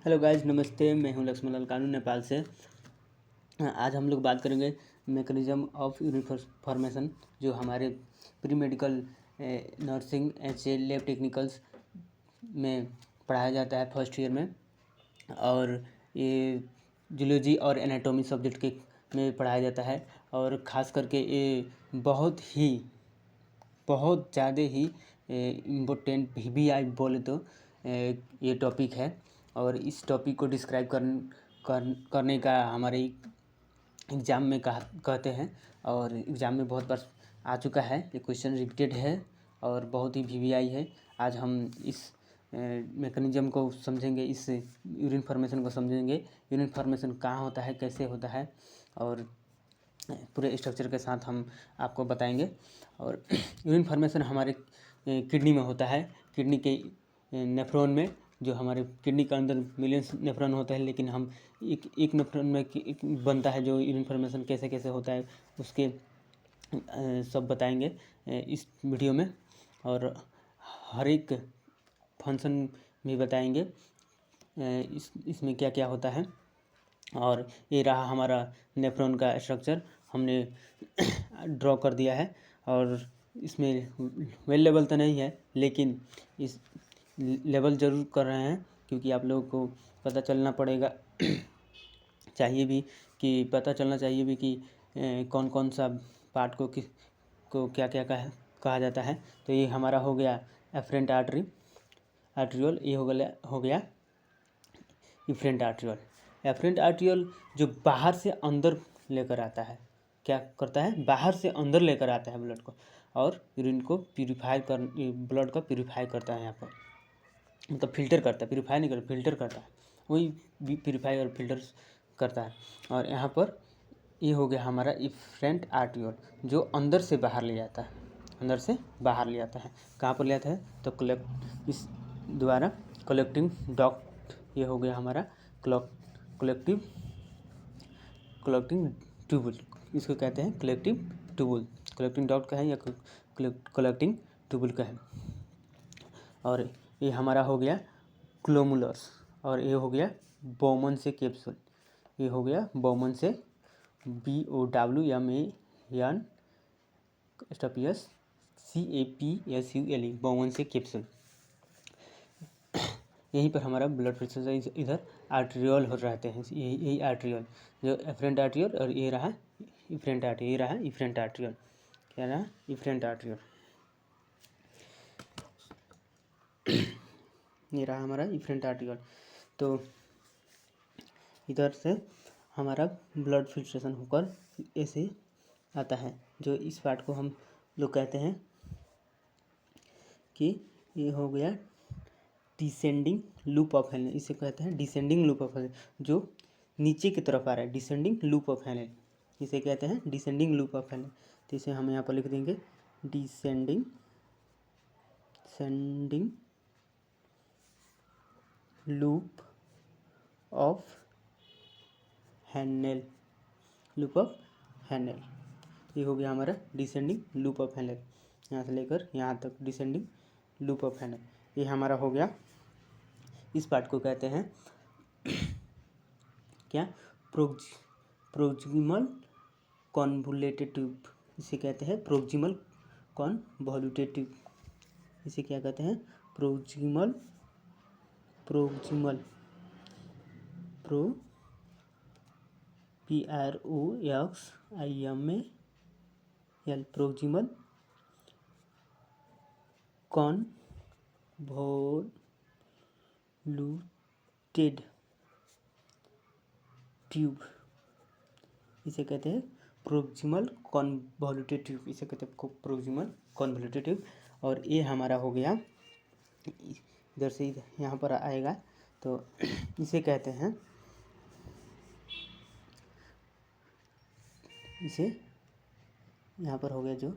Hello guys, नमस्ते। मैं हूं लक्ष्मणलाल कानू, नेपाल से। आज हम लोग बात करेंगे मैकेनिज्म ऑफ यूनिट फॉर्मेशन, जो हमारे pre medical nursing एच.ए. Lab technicals में पढ़ाया जाता है फर्स्ट ईयर में। और ये जूलॉजी और एनाटॉमी सब्जेक्ट के में पढ़ाया जाता है। और ख़ास करके ये बहुत ज़्यादा ही इम्पोर्टेंट VBI बोले तो ये टॉपिक है। और इस टॉपिक को डिस्क्राइब करने का हमारे एग्ज़ाम में कहते हैं, और एग्ज़ाम में बहुत बार आ चुका है। ये क्वेश्चन रिपीटेड है और बहुत ही VBI है। आज हम इस मैकेनिज्म को समझेंगे, इस यूरिन फॉर्मेशन को समझेंगे। यूरिन फॉर्मेशन कहाँ होता है, कैसे होता है, और पूरे स्ट्रक्चर के साथ हम आपको बताएंगे। और यूरिन फॉर्मेशन हमारे किडनी में होता है। किडनी के नेफ्रॉन में, जो हमारे किडनी के अंदर मिलियंस नेफ्रॉन होते हैं, लेकिन हम एक नेफ्रॉन में बनता है। जो यूरिन फॉर्मेशन कैसे कैसे होता है उसके सब बताएंगे इस वीडियो में। और हर एक फंक्शन भी बताएंगे इसमें क्या क्या होता है। और ये रहा हमारा नेफ्रॉन का स्ट्रक्चर, हमने ड्रॉ कर दिया है। और इसमें वेल लेवल तो नहीं है, लेकिन इस लेवल ज़रूर कर रहे हैं, क्योंकि आप लोगों को पता चलना पड़ेगा चाहिए भी पता चलना चाहिए भी कि कौन कौन सा पार्ट को क्या क्या कहा जाता है। तो ये हमारा हो गया एफरेंट आर्ट्रियोल, ये हो गया इफरेंट आर्ट्रियोल। एफरेंट आर्ट्रियोल जो बाहर से अंदर लेकर आता है, क्या करता है, बाहर से अंदर लेकर आता है ब्लड को, और यूरिन को ब्लड को प्यूरिफाई करता है। यहाँ पर मतलब फिल्टर करता है, प्यूरिफाई नहीं करता, फिल्टर करता है। वही प्यूरिफाई और फिल्टर करता है। और यहाँ पर ये हो गया हमारा इफरेंट आर्ट्रियोल, जो अंदर से बाहर ले जाता है। अंदर से बाहर ले जाता है, कहाँ पर ले जाता है, तो इस द्वारा कलेक्टिंग डक्ट, ये हो गया हमारा कलेक्टिंग ट्यूबुल, इसको कहते हैं कलेक्टिव ट्यूबुल। कलेक्टिंग डक्ट का है या कलेक्टिंग ट्यूबुल का है। और ये हमारा हो गया ग्लोमुलस, और ये हो गया बोमन से कैप्सूल। ये हो गया बोमन से BOWMAN CAPSULE, बोमन से कैप्सूल। यहीं पर हमारा ब्लड प्रेशर इधर आर्ट्रियोल हो रहते हैं। यही आर्ट्रियोल, जो एफरेंट आर्ट्रियोल, और ये रहा इफरेंट आर्ट्रियोल। ये रहा इफरेंट आर्ट्रियोल, क्या रहा, इफरेंट आर्ट्रियोल। ये रहा हमारा इफरेंट आर्ट्रियोल। तो इधर से हमारा ब्लड फिल्ट्रेशन होकर ऐसे आता है, जो इस पार्ट को हम लोग कहते हैं कि ये हो गया डिसेंडिंग लूप ऑफ हेलेन। इसे कहते हैं डिसेंडिंग लूप ऑफ हेलेन, जो नीचे की तरफ आ रहा है, डिसेंडिंग लूप ऑफ हेलेन, इसे कहते हैं डिसेंडिंग लूप ऑफ हेलेन। तो इसे हम यहाँ पर लिख देंगे descending loop of Henle, loop of Henle. ये हो गया हमारा डिसेंडिंग लूप ऑफ हैनेल, यहाँ से लेकर यहाँ तक डिसेंडिंग लूप ऑफ हैनेल। ये हमारा हो गया। इस पार्ट को कहते हैं क्या, प्रोक्सिमल कॉन्वोल्यूटेड ट्यूब। इसे कहते हैं प्रोक्सिमल कॉन्वोल्यूटेड ट्यूब। इसे क्या कहते हैं, proximal PROXIMAL proximal convoluted tube. इसे कहते हैं प्रोक्सिमल कॉन्वोल्यूटेड ट्यूब। इसे कहते हैं प्रोक्सिमल कॉन्वोल्यूटेड ट्यूब। और ये हमारा हो गया, इधर से यहाँ पर आएगा, तो इसे कहते हैं, इसे यहाँ पर हो गया जो,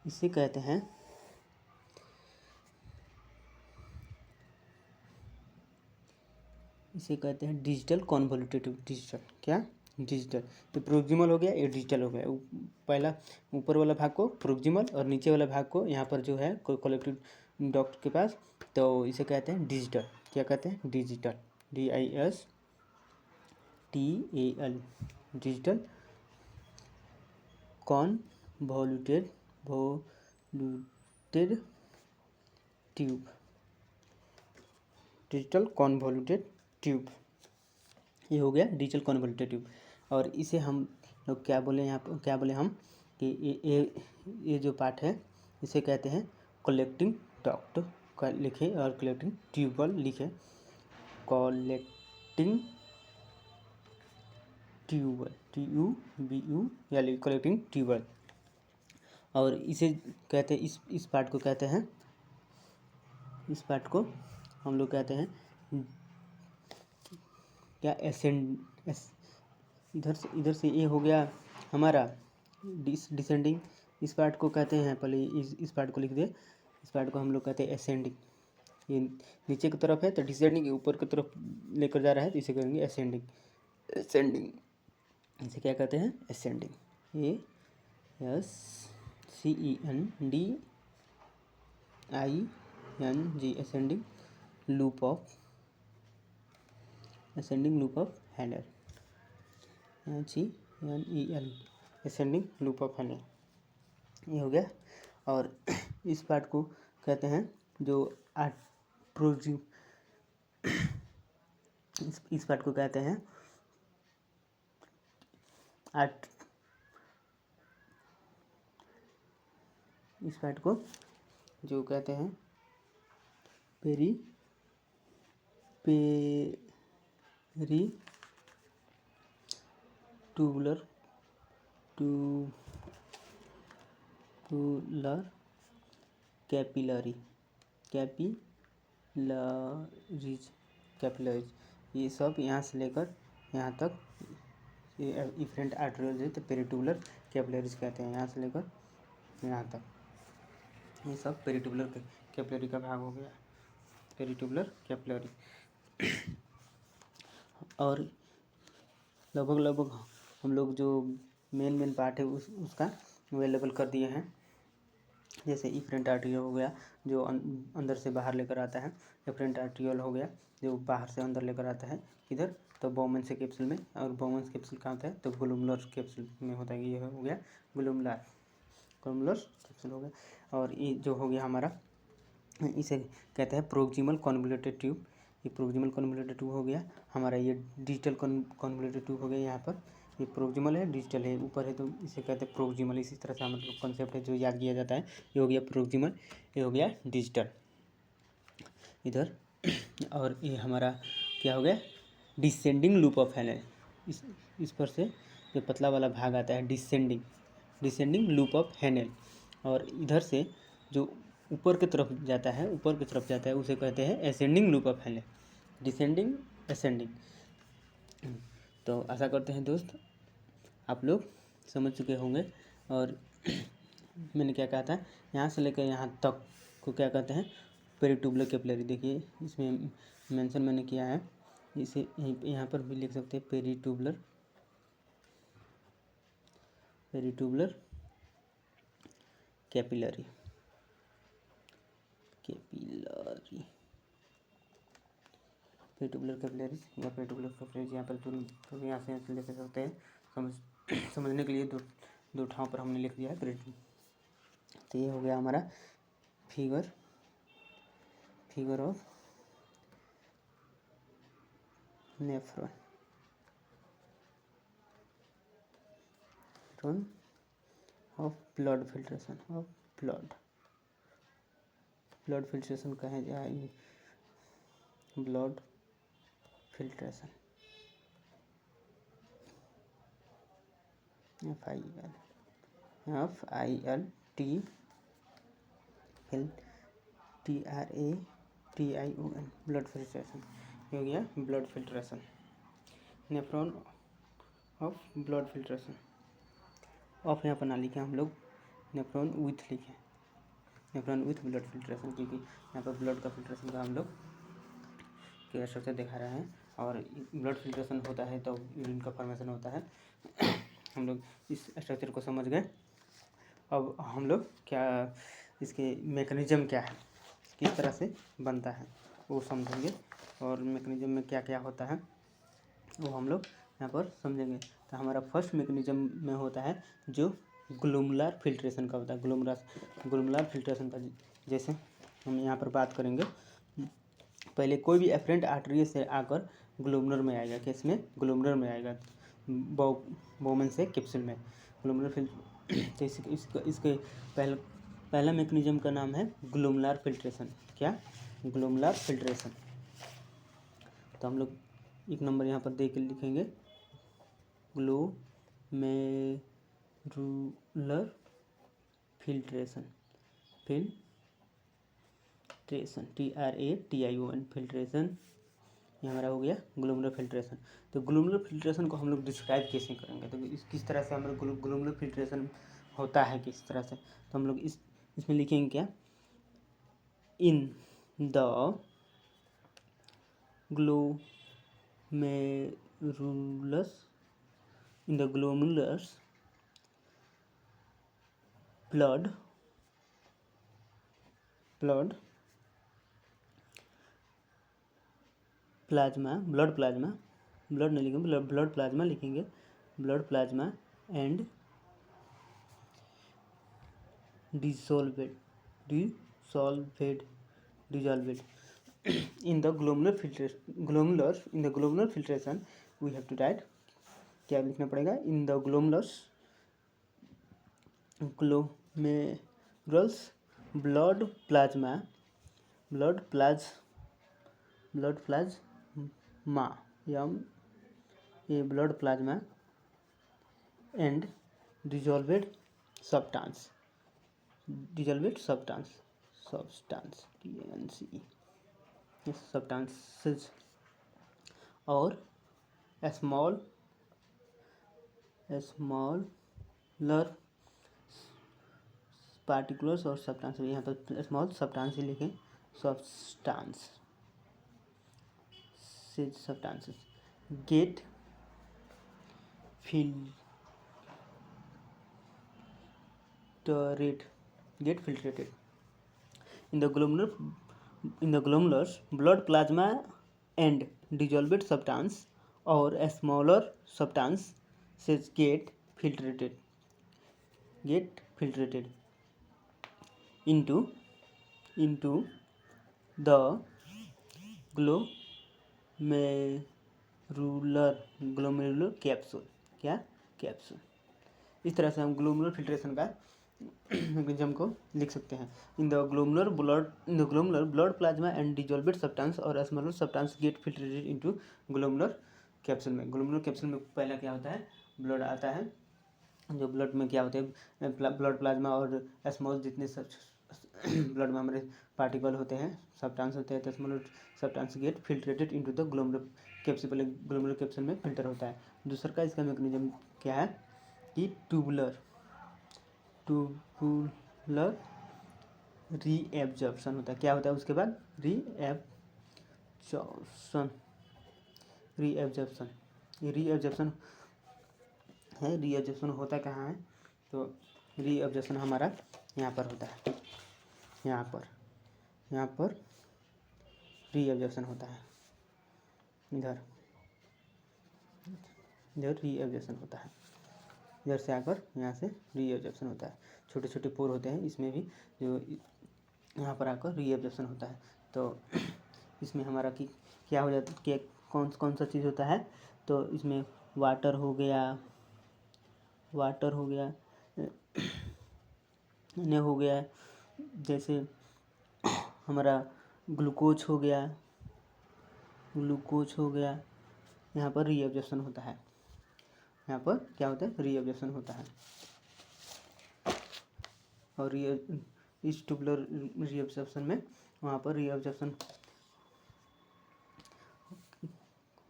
इसे कहते हैं डिजिटल कॉन्वोल्यूटेड ट्यूब। डिजिटल क्या, डिजिटल। तो प्रोक्सिमल हो गया, ये डिजिटल हो गया। पहला ऊपर वाला भाग को प्रोक्सिमल, और नीचे वाला भाग को यहाँ पर जो है कलेक्टिव डक्ट के पास, तो इसे कहते हैं डिजिटल। क्या कहते हैं, digital. DISTAL digital convoluted tube, digital convoluted tube, ये हो गया डिजिटल कॉन्वोल्यूटेड ट्यूब। और इसे हम लोग क्या बोले, यहाँ पर क्या बोले हम कि ये जो पार्ट है इसे कहते हैं कलेक्टिंग डक्ट का लिखे और कलेक्टिंग ट्यूबवेल लिखे, collecting tubule TUBUL collecting tubule. और इसे कहते हैं इस पार्ट को कहते हैं, इस पार्ट को हम लोग कहते हैं क्या इधर से ये हो गया हमारा डिसेंडिंग, इस पार्ट को कहते हैं, पहले इस पार्ट को लिख दे, इस पार्ट को हम लोग कहते हैं असेंडिंग। ये नीचे की तरफ है तो डिसेंडिंग, ऊपर की तरफ लेकर जा रहा है तो इसे करेंगे असेंडिंग। असेंडिंग इसे क्या कहते हैं, ascending, ASCENDING ascending loop of Henle, HENEL ascending loop of Henle, ये हो गया। और इस पार्ट को कहते हैं जो इस पार्ट को कहते हैं इस पार्ट को जो कहते हैं पेरिटुबुलर कैपिलरीज, ये सब यहाँ से लेकर यहाँ तक ये इफरेंट आर्टरियल है तो पेरिटुबुलर कैपिलरीज कहते हैं, यहाँ से लेकर यहाँ तक ये सब पेरिटुबुलर कैपिलरी का भाग हो गया, पेरिटुबुलर कैपिलरी। और लगभग हम लोग जो मेन पार्ट है उसका अवेलेबल कर दिए हैं। जैसे इफरेंट आर्टरियल हो गया जो अंदर से बाहर लेकर आता है, इफरेंट आर्टरियल हो गया जो बाहर से अंदर लेकर आता है इधर, तो बोमेन से कैप्सूल में, और बोमेन कैप्सूल कहाँ होता है तो ग्लूमुलर कैप्सूल में होता है, ये हो गया ग्लूमुलर कैप्सूल हो गया। और ये जो हो गया हमारा, इसे कहते हैं प्रोक्सिमल कॉन्वोल्यूटेड ट्यूब, ये प्रोक्सिमल कॉन्वोल्यूटेड ट्यूब हो गया हमारा, ये डिजिटल कॉन्वोल्यूटेड ट्यूब हो गया। यहाँ पर ये प्रोक्सिमल है, डिजिटल है, ऊपर है तो इसे कहते हैं प्रोक्सिमल। इसी तरह से हमारा कॉन्सेप्ट है जो याद किया जाता है, ये हो गया प्रोक्सिमल, ये हो गया डिजिटल इधर। और ये हमारा क्या हो गया, डिसेंडिंग लूप ऑफ हैंडल, इस पर से जो पतला वाला भाग आता है डिसेंडिंग लूप ऑफ हैंडल। और इधर से जो ऊपर की तरफ जाता है उसे कहते हैं ascending loop of Henle, descending ascending. तो आशा करते हैं दोस्त आप लोग समझ चुके होंगे। और मैंने क्या कहा था, यहाँ से लेकर यहाँ तक को क्या कहते हैं, पेरिटुबुलर कैपिलरी। देखिए इसमें मेंशन मैंने किया है, इसे यहाँ पर भी लिख सकते हैं पेरिटुबुलर कैपिलरी पेरिटुबुलर कैपिलरीज या पेरिटुबुलर कैपिलरीज, यहाँ पर तो यहाँ से ले सकते हैं। समझने के लिए दो ठाव पर हमने लिख दिया है पेरिटुबुलर। तो ये हो गया हमारा figure of nephron of blood filtration blood filtration कहे जाए, blood filtration FIL TRATION blood filtration, ये हो गया blood filtration. Nephron of blood filtration, of यहाँ पर ना लिखे हम लोग, नेफ्रॉन विथ लिखे, नेफ्रॉन विथ ब्लड फिल्ट्रेशन, क्योंकि यहाँ पर ब्लड का फिल्ट्रेशन का हम लोग के स्ट्रक्चर दिखा रहे हैं। और ब्लड फिल्ट्रेशन होता है तो यूरिन का फॉर्मेशन होता है। हम लोग इस स्ट्रक्चर को समझ गए। अब हम लोग क्या इसके मैकेनिज्म क्या है, किस तरह से बनता है वो समझेंगे। और मैकेनिज्म में क्या क्या होता है वो हम लोग यहाँ पर समझेंगे। तो हमारा फर्स्ट मैकेनिज्म में होता है जो ग्लोमुलर फिल्ट्रेशन का होता है। ग्लोमुलर फिल्ट्रेशन का जैसे हम यहाँ पर बात करेंगे, पहले कोई भी एफरेंट आर्टरी से आकर ग्लोमुलर में आएगा। किस में? ग्लोमुलर में आएगा, बोमेन से कैप्सूल में ग्लोमुलर तो इसके पहला मैकेनिज्म का नाम है ग्लोमुलर फिल्ट्रेशन। क्या? Glomerular filtration. तो हम लोग एक नंबर यहाँ पर दे के लिखेंगे, ग्लोमेरुलर फिल्ट्रेशन। TRATION फिल्ट्रेशन, ये हमारा हो गया ग्लोमुलर फिल्ट्रेशन। तो ग्लोमुलर फिल्ट्रेशन को हम लोग डिस्क्राइब कैसे करेंगे? तो किस तरह से हम लोग ग्लोमुलर फिल्ट्रेशन होता है किस तरह से, तो हम लोग इसमें लिखेंगे क्या, in the glomerulus blood plasma नहीं लिखेंगे, ब्लड प्लाज्मा लिखेंगे, blood plasma and dissolved in the glomerular filtration we have to write, क्या लिखना पड़ेगा, in the glomerulus blood plasma blood plasma and dissolved substance substances और smaller particles और substance, यहाँ पर स्मॉल सब्सटेंस लिखें, substances get filtrated in the glomerulus blood plasma and dissolved substance or a smaller substance get filtrated into the glomerular capsule। क्या? Capsule. इस तरह से हम ग्लोमुलर फिल्ट्रेशन का मैकेनिज्म को लिख सकते हैं। In the glomerular blood plasma and dissolved substance और smaller substance get filtered into glomerular capsule में। ग्लोमुलर कैप्सूल में पहला क्या होता है, ब्लड आता है, जो ब्लड में क्या होते हैं, ब्लड प्लाज्मा और स्मॉल जितने सब ब्लड में हमारे पार्टिकल होते हैं, सब्सटेंस होते हैं, तो smaller substance get filtered into the glomerular capsule. पहले ग्लोमुलर कैप्सूल में फिल्टर होता है। दूसरा का इसका मैकेनिज्म क्या है कि ट्यूबुलर रीएब्जॉर्प्शन होता है। क्या होता है उसके बाद? रीएब्जॉर्प्शन ये रीएब्जॉर्प्शन है। रीएब्जॉर्प्शन होता कहाँ है? तो रीएब्जॉर्प्शन हमारा यहाँ पर होता है, यहाँ पर रीएब्जॉर्प्शन होता है, इधर रीएब्जॉर्प्शन होता है, इधर से आकर यहाँ से रीएब्जॉर्प्शन होता है। छोटे छोटे पोर होते हैं इसमें भी, जो यहाँ पर आकर रीएब्जॉर्प्शन होता है। तो इसमें हमारा कि क्या हो जाता है, कौन सा चीज़ होता है, तो इसमें वाटर हो गया ने हो गया, जैसे हमारा ग्लूकोज हो गया, यहाँ पर रीएब्जॉर्प्शन होता है। यहाँ पर क्या होता है? रीएब्जॉर्प्शन होता है। और इस ट्यूबुलर रीएब्जॉर्प्शन में वहाँ पर रीएब्जॉर्प्शन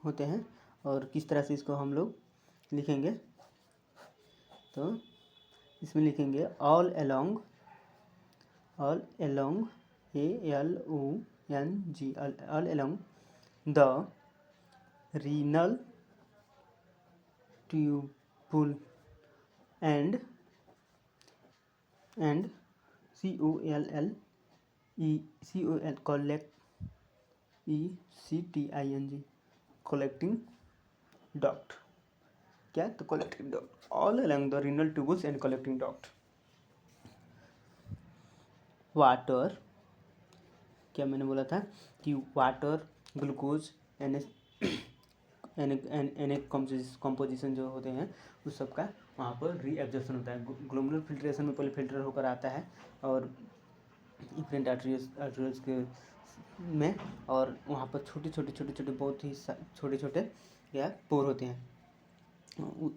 होते हैं। और किस तरह से इसको हम लोग लिखेंगे, तो इसमें लिखेंगे all along ALONG all along the renal tubule and COLL ECTING, collecting duct. क्या? तो collecting duct all along the renal tubules and collecting duct. Water, क्या मैंने बोला था कि वाटर, ग्लूकोज, एन एन कॉम्पोजिशन जो होते हैं उस सब का वहाँ पर रीएब्जॉर्प्शन होता है। ग्लोमेरुलर फिल्ट्रेशन में पहले फिल्टर होकर आता है और इफरेंट आर्टरियल्स के में, और वहाँ पर छोटे छोटे बहुत ही छोटे छोटे या पोर होते हैं।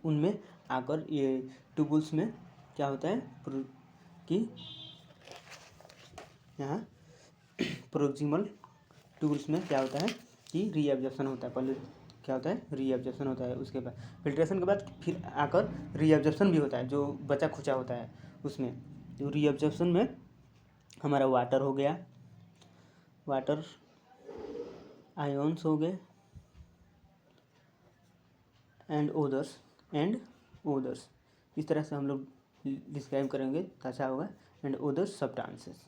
उनमें आकर ये ट्यूबुल्स में क्या होता है कि यहाँ प्रोक्सिमल ट्यूबुल्स में क्या होता है कि रीएब्जॉर्प्शन होता है। पहले क्या होता है? रीएब्जॉर्प्शन होता है। उसके बाद फिल्ट्रेशन के बाद फिर आकर रीएब्जॉर्प्शन भी होता है, जो बचा खुचा होता है उसमें। तो रीएब्जॉर्प्शन में हमारा वाटर हो गया, वाटर आयोन्स हो गए, एंड ओदर्स इस तरह से हम लोग डिस्क्राइब करेंगे तो अच्छा होगा। And others substances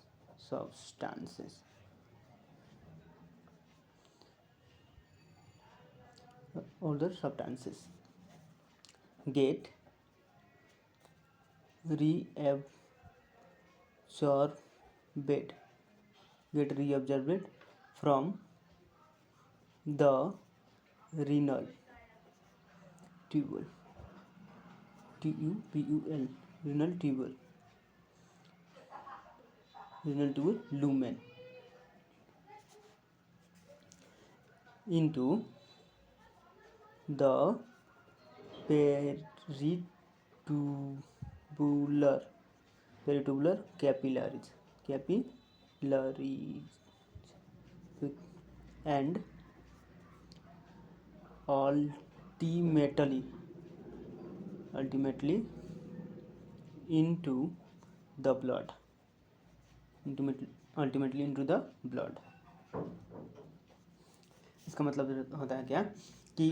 get reabsorbed from the renal tubule, renal tubule lumen into the peritubular capillaries and ultimately into the blood. इसका मतलब होता है क्या कि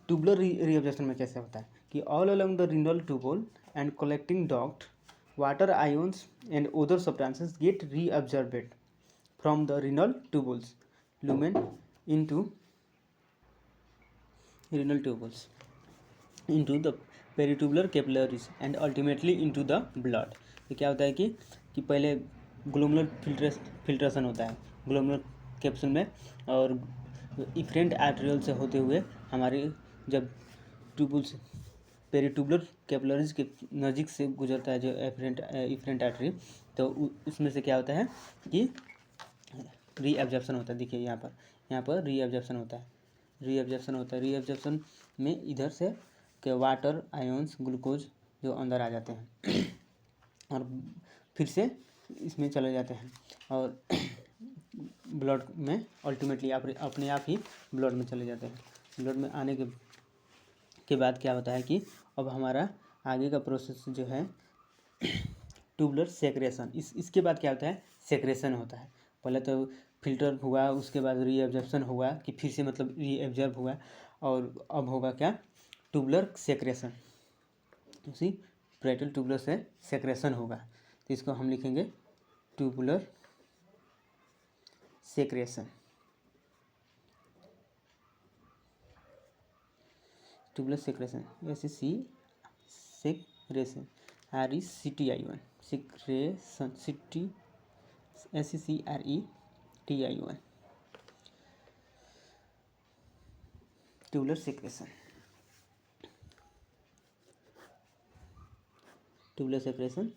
ट्यूबुलर रीअब्जॉर्प्शन में कैसे होता है कि all along the renal tubule and collecting duct water ions and other substances get reabsorbed from the renal tubules lumen into renal tubules into the peritubular capillaries and ultimately into the blood. ये क्या होता है कि पहले glomerular filtration होता है glomerular capsule में, और इफरेंट आर्टरियल से होते हुए हमारे जब ट्यूबुल्स पेरिट्यूबुलर कैपिलरीज के नज़दीक से गुजरता है जो इफरेंट आर्टरी, तो उसमें से क्या होता है कि रीअब्जॉर्प्शन होता है। देखिए यहाँ पर रीअब्जॉर्प्शन होता है। रीअब्जॉर्प्शन में इधर से के वाटर आयोन्स ग्लूकोज जो अंदर आ जाते हैं और फिर से इसमें चले जाते हैं और ब्लड में अल्टीमेटली अपने आप ही ब्लड में चले जाते हैं। ब्लड में आने के बाद क्या होता है कि अब हमारा आगे का प्रोसेस जो है ट्यूबुलर सेक्रेशन, इसके बाद क्या होता है? सेक्रेशन होता है। पहले तो फिल्टर हुआ, उसके बाद रीअब्जॉर्प्शन हुआ कि फिर से मतलब रीअब्जॉर्ब हुआ, और अब होगा क्या? Tubular secretion. उसी पेरिटल ट्यूबुलर से सेक्रेशन होगा, तो इसको हम लिखेंगे tubular secretion. Tubular secretion SECRETION RECTION secretion SECRETION tubular secretion. Tubular secretion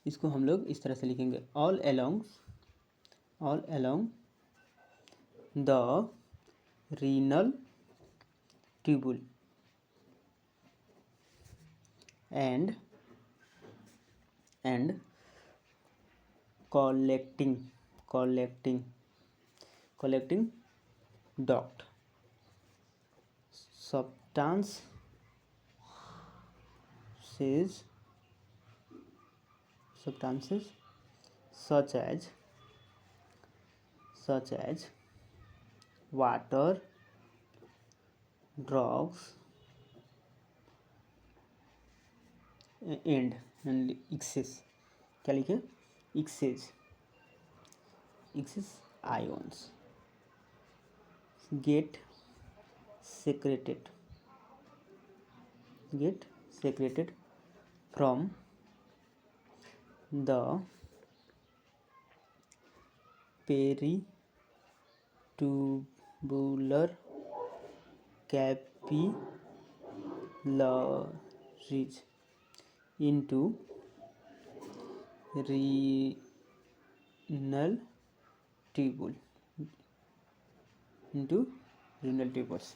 इसको हम लोग इस तरह से लिखेंगे all along the renal tubule and collecting duct substances such as water, drugs and excess, क्या लिखे? excess ions get secreted from the peritubular capillaries into renal tubules।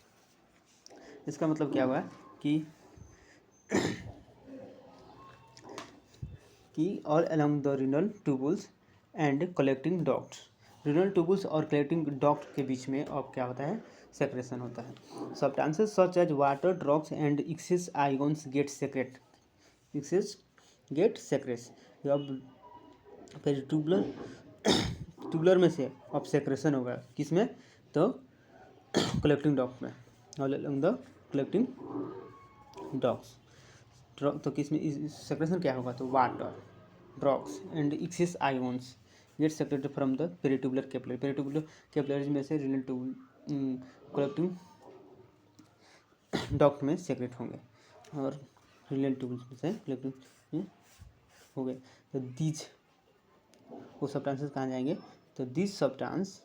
इसका मतलब क्या हुआ कि all along the renal tubules and collecting ducts, renal tubules और collecting duct के बीच में अब क्या होता है, सेक्रेशन होता है। Substances such as water drops and excess ions get secreted. अब ट्यूबुलर में से अब सेक्रेशन होगा किसमें, तो कलेक्टिंग डक्ट में, all along the collecting ducts. तो किसमें सेक्रेशन क्या होगा, तो water drops and excess ions get secreted from the peritubular capillaries में से रिनल कलेक्टिंग डक्ट में सेक्रेट होंगे और रिनल ट्यूबुल्स में से कलेक्टिंग हो गए। तो दीज वो सब्सटेंसेस कहाँ जाएंगे, तो दीज सब्सटेंसेस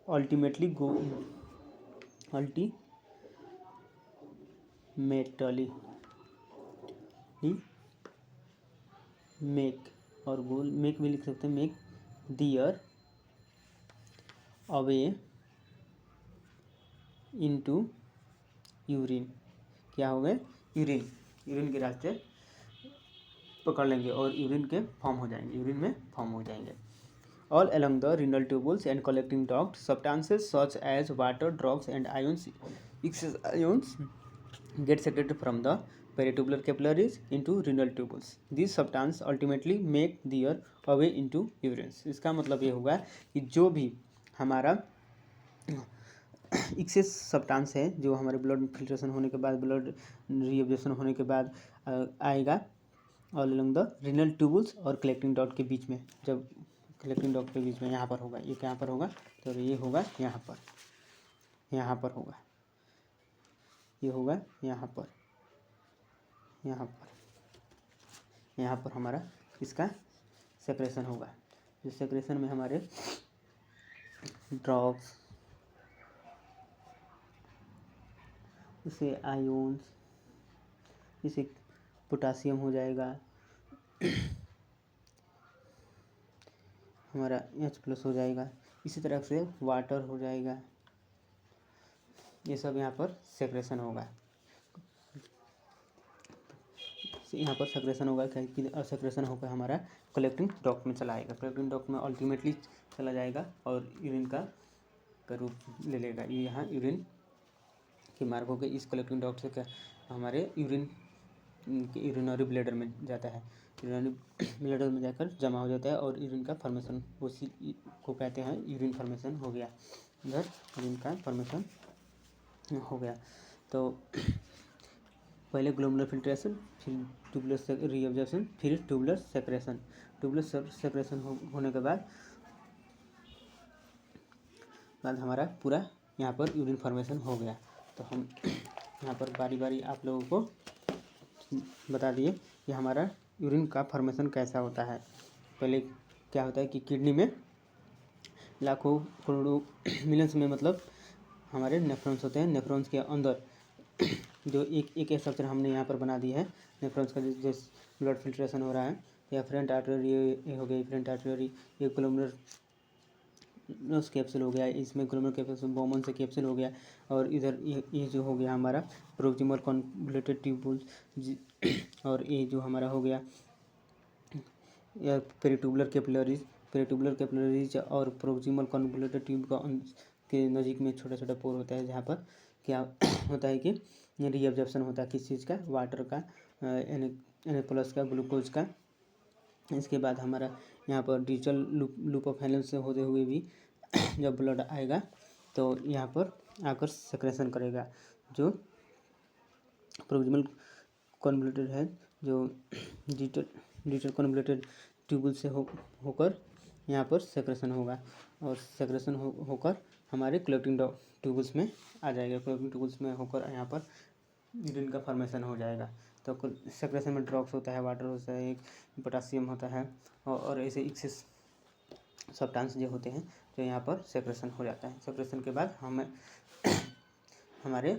अल्टीमेटली मेक, और गोल मेक भी लिख सकते हैं, make their way into urine. क्या हो गए, यूरिन के रास्ते पकड़ लेंगे और यूरिन में फॉर्म हो जाएंगे। All along the renal tubules and collecting duct substances such as water drops and ions excess ions get secreted from the peritubular capillaries into renal tubules. These substances ultimately make their way into urine। इसका मतलब ये होगा कि जो भी हमारा access substance है, जो हमारे ब्लड फिल्ट्रेशन होने के बाद, ब्लड रीएब्जॉर्प्शन होने के बाद आएगा all along the renal tubules और कलेक्टिंग डक्ट के बीच में। जब कलेक्टिंग डक्ट के बीच में यहाँ पर होगा, ये कहाँ पर होगा, तो ये होगा यहाँ पर होगा, ये होगा यहाँ पर हमारा इसका सेक्रेशन होगा। जो सेक्रेशन में हमारे ड्रॉप्स, इसे आयोन्स, इसे पोटासियम हो जाएगा, हमारा H+ हो जाएगा, इसी तरह से वाटर हो जाएगा, ये सब यहाँ पर सेक्रेशन होगा। यहाँ पर सेक्रेशन होगा, सेक्रेशन होकर हमारा कलेक्टिंग डक्ट में चला आएगा, कलेक्टिंग डक्ट में अल्टीमेटली चला जाएगा और यूरिन का रूप ले लेगा। ये यहाँ यूरिन के मार्ग होकर इस कलेक्टिंग डक्ट से क्या हमारे यूरिनरी ब्लैडर में जाता है, यूरिनरी ब्लैडर में जाकर जमा हो जाता है और यूरिन का फॉर्मेशन, उसी को कहते हैं यूरिन फॉर्मेशन हो गया। इधर यूरिन का फॉर्मेशन हो गया। तो पहले ग्लोमेरुलर फिल्ट्रेशन, फिर ट्यूबुलर रीअब्जॉर्प्शन, फिर ट्यूबुलर सेक्रेशन। ट्यूबुलर सेक्रेशन होने के बाद हमारा पूरा यहाँ पर यूरिन फॉर्मेशन हो गया। तो हम यहाँ पर बारी बारी आप लोगों को बता दिए कि हमारा यूरिन का फॉर्मेशन कैसा होता है। पहले क्या होता है कि किडनी में लाखों करोड़ों मिलियंस में मतलब हमारे नेफ्रॉन्स होते हैं। नेफ्रॉन्स के अंदर जो एक स्ट्रक्चर हमने यहाँ पर बना दिया है नेफ्रॉन्स का, जिस ब्लड फिल्ट्रेशन हो रहा है, या एफरेंट आर्टरी, ये हो गया एफरेंट आर्टरी, ये ग्लोमेरुलर कैप्सूल हो गया, इसमें ग्लोमेरुलर कैप्सूल बोमन से कैप्सूल हो गया, और इधर ये जो हो गया हमारा प्रोक्सिमल कॉन्वोल्यूटेड ट्यूबुल्स, और ये जो हमारा हो गया या पेरिट्यूबुलर कैपिलरीज और प्रोक्सिमल कॉन्वोल्यूटेड ट्यूब के नज़दीक में छोटा छोटा पोर होता है, जहाँ पर क्या होता है कि रीअब्जॉर्प्शन होता है किस चीज़ का, वाटर का, Na+ का, ग्लूकोज का। इसके बाद हमारा यहाँ पर डिजिटल लूप ऑफ हेलेंस से होते हुए भी जब ब्लड आएगा तो यहाँ पर आकर सेक्रेशन करेगा, जो प्रोक्सिमल कॉन्वोल्यूटेड है, जो डिजिटल कॉन्वोल्यूटेड ट्यूबुल से होकर यहाँ पर सेक्रेशन होगा और सेक्रेशन होकर हमारे क्लोटिंग ट्यूबल्स में आ जाएगा। क्लोटिंग ट्यूबल्स में होकर यहाँ पर यूरिन का फॉर्मेशन हो जाएगा। तो सेक्रेशन में ड्रॉप्स होता है, वाटर होता है, पोटासियम होता है और ऐसे एक्सेस सब्सटेंस जो होते हैं तो यहाँ पर सेक्रेशन हो जाता है। सेक्रेशन के बाद हमें हमारे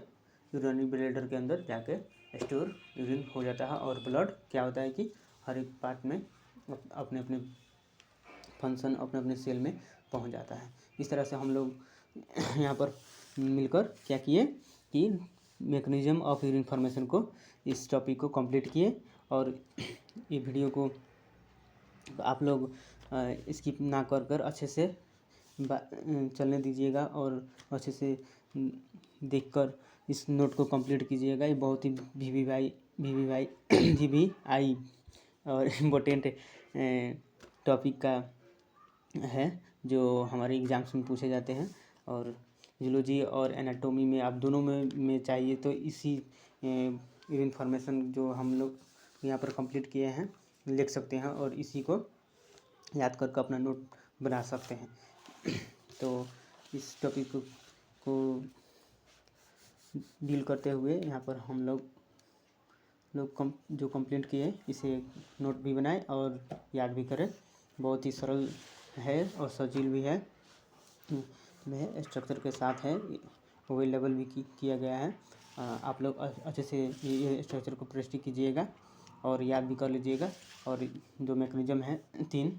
यूरिनरी ब्लैडर के अंदर जाके स्टोर यूरिन हो जाता है और ब्लड क्या होता है कि हर एक पार्ट में अपने अपने फंक्शन अपने अपने सेल में पहुंच जाता है। इस तरह से हम लोग यहाँ पर मिलकर क्या किए कि मैकेनिज्म ऑफ यूरिन फॉर्मेशन को, इस टॉपिक को कंप्लीट किए। और ये वीडियो को आप लोग स्किप ना कर अच्छे से चलने दीजिएगा और अच्छे से देखकर इस नोट को कंप्लीट कीजिएगा। ये बहुत ही VVI और इम्पोर्टेंट टॉपिक का है जो हमारे एग्जाम्स में पूछे जाते हैं। और जूलॉजी और एनाटॉमी में आप दोनों में चाहिए तो इसी इन्फॉर्मेशन जो हम लोग यहाँ पर कंप्लीट किए हैं लिख सकते हैं और इसी को याद करके अपना नोट बना सकते हैं। तो इस टॉपिक को डील करते हुए यहाँ पर हम लोग जो कंप्लीट किए इसे नोट भी बनाए और याद भी करें। बहुत ही सरल है और सजील भी है, स्ट्रक्चर के साथ है, वही लेवल भी किया गया है। आप लोग अच्छे से ये स्ट्रक्चर को प्रैक्टिस कीजिएगा और याद भी कर लीजिएगा। और जो मैकेनिज्म है 3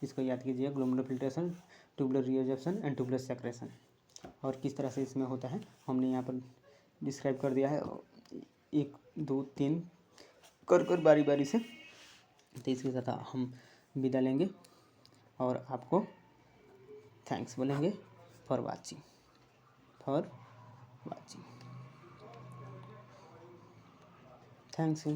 इसको याद कीजिए, glomerular filtration, tubular reabsorption and tubular secretion. और किस तरह से इसमें होता है हमने यहाँ पर डिस्क्राइब कर दिया है 1 2 3 कर बारी बारी से। तो इसके साथ हम विदा लेंगे और आपको थैंक्स बोलेंगे फॉर वाचिंग थैंक्स।